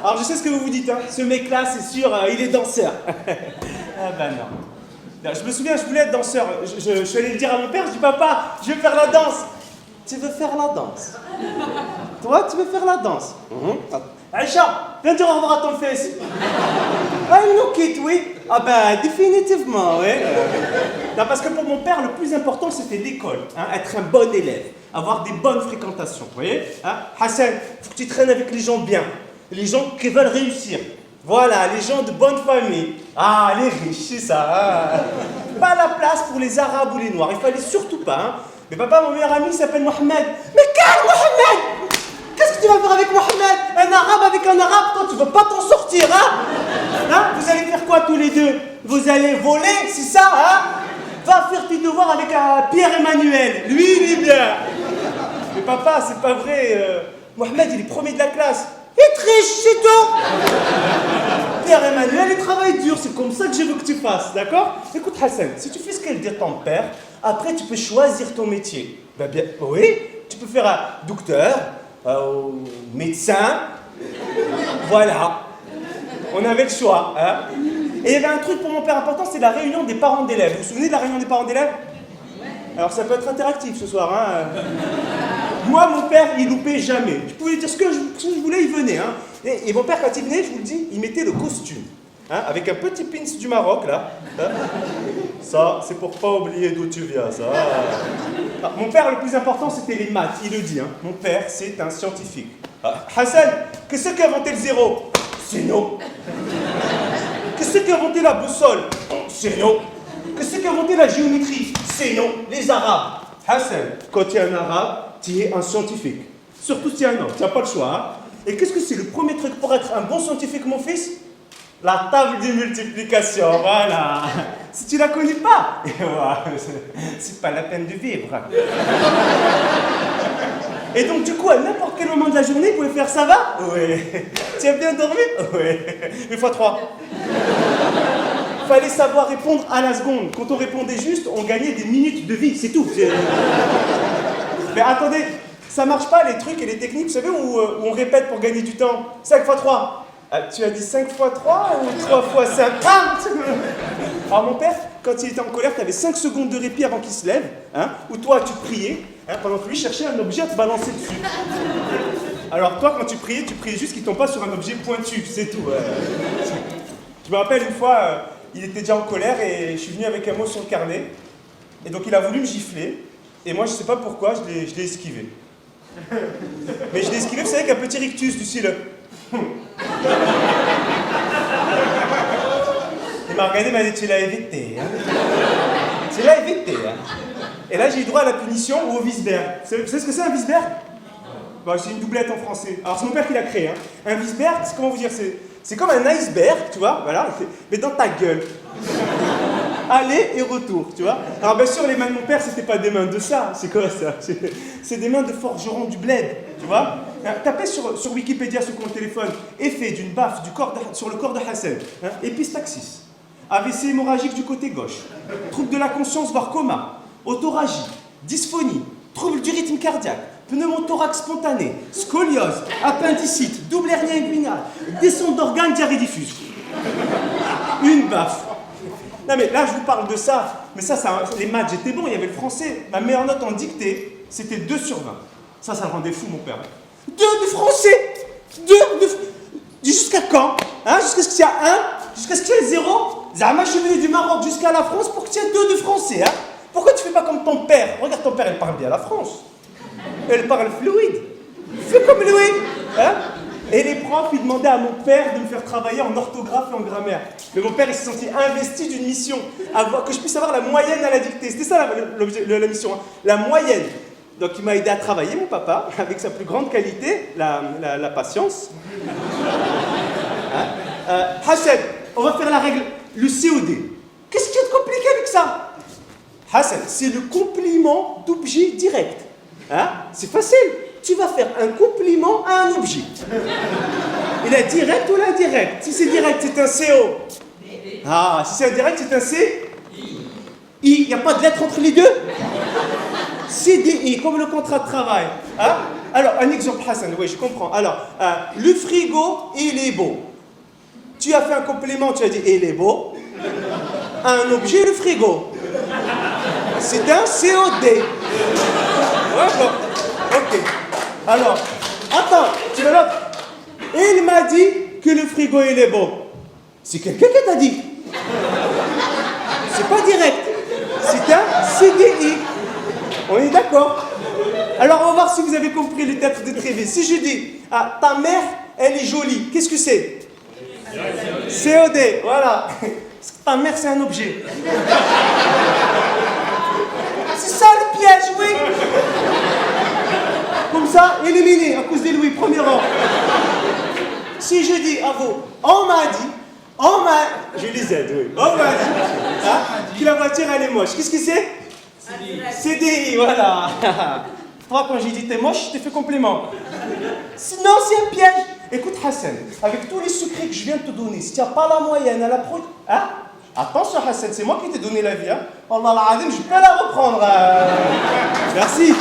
Alors je sais ce que vous vous dites, hein. Ce mec-là, c'est sûr, il est danseur. Ah ben non. Je me souviens, je voulais être danseur. Je suis allé le dire à mon père, je dis papa, je veux faire la danse. Tu veux faire la danse? Toi, tu veux faire la danse? Aïcha, viens dire au revoir à ton fils. Ah, il nous quitte, oui. Ah ben, définitivement, oui. Non, parce que pour mon père, le plus important, c'était l'école. Hein, être un bon élève, avoir des bonnes fréquentations, vous voyez, hein. Hassan, faut que tu traînes avec les gens bien, les gens qui veulent réussir. Voilà, les gens de bonne famille. Ah, les riches, c'est ça. Hein. Pas la place pour les Arabes ou les Noirs, il fallait surtout pas. Hein. Mais papa, mon meilleur ami, s'appelle Mohamed. Mais quel Mohamed? Qu'est-ce que tu vas faire avec Mohamed? Un arabe avec un arabe, toi, tu veux pas t'en sortir, hein? Vous allez faire quoi tous les deux? Vous allez voler, c'est ça, hein? Va faire tes devoirs avec Pierre-Emmanuel. Lui, il est bien. Mais papa, c'est pas vrai. Mohamed, il est premier de la classe. Il triche, c'est tout. Pierre-Emmanuel, il travaille dur. C'est comme ça que je veux que tu fasses, d'accord? Écoute, Hassan, si tu fais ce qu'elle dit ton père, après, tu peux choisir ton métier. Ben bien, oui, tu peux faire un docteur, médecin. Voilà. On avait le choix, hein? Et il y avait un truc pour mon père important, c'est la réunion des parents d'élèves. Vous vous souvenez de la réunion des parents d'élèves? Alors ça peut être interactif ce soir, hein? Moi, mon père, il loupait jamais. Je pouvais dire ce que je voulais, il venait, hein? Et mon père, quand il venait, je vous le dis, il mettait le costume. Hein, avec un petit pins du Maroc, là. Hein. Ça, c'est pour pas oublier d'où tu viens, ça. Ah, mon père, le plus important, c'était les maths, il le dit. Hein. Mon père, c'est un scientifique. Ah, Hassan, qu'est-ce qui a inventé le zéro? C'est nous. Qu'est-ce qui a inventé la boussole? C'est nous. Qu'est-ce qui a inventé la géométrie? C'est nous, les Arabes. Hassan, quand tu es un Arabe, tu es un scientifique. Surtout si tu es un homme, tu n'as pas le choix. Hein. Et qu'est-ce que c'est le premier truc pour être un bon scientifique, mon fils? La table de multiplication, voilà. Si tu la connais pas, c'est pas la peine de vivre. Et donc du coup, à n'importe quel moment de la journée, vous pouvez faire ça va? Oui. Tu as bien dormi? Oui. Une fois 3. Fallait savoir répondre à la seconde. Quand on répondait juste, on gagnait des minutes de vie, c'est tout. Mais attendez, ça marche pas les trucs et les techniques, vous savez, où on répète pour gagner du temps. 5 fois 3. Ah, tu as dit 5 fois 3 ou 3 fois 5? Alors mon père, quand il était en colère, tu avais 5 secondes de répit avant qu'il se lève, hein, ou toi tu priais, hein, pendant que lui cherchait un objet à te balancer dessus. Alors toi, quand tu priais juste qu'il tombe pas sur un objet pointu, c'est tout. Je me rappelle une fois, il était déjà en colère et je suis venu avec un mot sur le carnet, et donc il a voulu me gifler, et moi je sais pas pourquoi, je l'ai esquivé. Mais je l'ai esquivé, vous savez, avec un petit rictus du style... Il m'a regardé, il m'a dit tu l'as évité. Hein. Tu l'as évité. Hein. Et là j'ai eu droit à la punition ou au Wiesberg. Vous savez ce que c'est un Wiesberg? Bon, c'est une doublette en français. Alors c'est mon père qui l'a créé. Hein. Un Wiesberg, c'est comment vous dire? C'est comme un iceberg, tu vois, voilà, mais dans ta gueule. Aller et retour, tu vois. Alors bien sûr, les mains de mon père, c'était pas des mains de ça. C'est quoi ça? C'est des mains de forgeron du bled, tu vois. Tapez sur Wikipédia sur ton téléphone. Effet d'une baffe sur le corps de Hassan. Hein, épistaxis. AVC hémorragique du côté gauche. Trouble de la conscience, voire coma. Autoragie. Dysphonie. Trouble du rythme cardiaque. Pneumothorax spontané. Scoliose. Appendicite. Double hernie inguinale. Descente d'organes, diarrhée diffuse. Une baffe. Non mais là je vous parle de ça, mais ça les maths j'étais bon, il y avait le français. Ma meilleure note en dictée, c'était 2 sur 20. Ça le rendait fou mon père. 2 de français. 2 de... Jusqu'à quand? Hein? Jusqu'à ce qu'il y a 1? Jusqu'à ce qu'il y ait 0? Zama, je suis venu du Maroc jusqu'à la France pour qu'il y ait 2 de français. Hein? Pourquoi tu fais pas comme ton père? Regarde ton père, elle parle bien la France. Elle parle fluide. Fais comme lui. Hein? Et les profs, ils demandaient à mon père de me faire travailler en orthographe et en grammaire. Mais mon père, il s'est senti investi d'une mission, que je puisse avoir la moyenne à la dictée. C'était ça la mission, hein. La moyenne. Donc il m'a aidé à travailler, mon papa, avec sa plus grande qualité, la patience. Hein? Hassan, on va faire la règle, le COD. Qu'est-ce qu'il y a de compliqué avec ça? Hassan, c'est le complément d'objet direct. Hein? C'est facile. Tu vas faire un complément à un objet. Et la direct ou l'indirect? Si c'est direct, c'est un CO. Ah, si c'est indirect, c'est un C. Il n'y a pas de lettre entre les deux. CDI, comme le contrat de travail. Hein? Alors, un exemple, Hassan, oui, je comprends. Alors, le frigo, il est beau. Tu as fait un complément, tu as dit, il est beau. Un objet, le frigo. C'est un COD. D'accord. Ok. Alors, attends, tu veux l'autre? Il m'a dit que le frigo, il est beau. C'est quelqu'un qui t'a dit. C'est pas direct. C'est un CDI. On est d'accord? Alors, on va voir si vous avez compris le théâtre de Trévis. Si je dis, ah, ta mère, elle est jolie, qu'est-ce que c'est? COD, voilà. Ta mère, c'est un objet. C'est ça le piège, oui. Comme ça, éliminé à cause des Louis, premier rang. Si je dis à vous, je les aide, oui. On m'a dit que la voiture, elle est moche. Qu'est-ce que c'est? CDI, voilà. Toi, quand j'ai dit t'es moche, je t'ai fait compliment. Sinon, c'est un piège. Écoute, Hassan, avec tous les secrets que je viens de te donner, si tu n'as pas la moyenne à la pro... Hein? Attention, Hassan, c'est moi qui t'ai donné la vie. Hein? Allah, je peux la reprendre. Merci.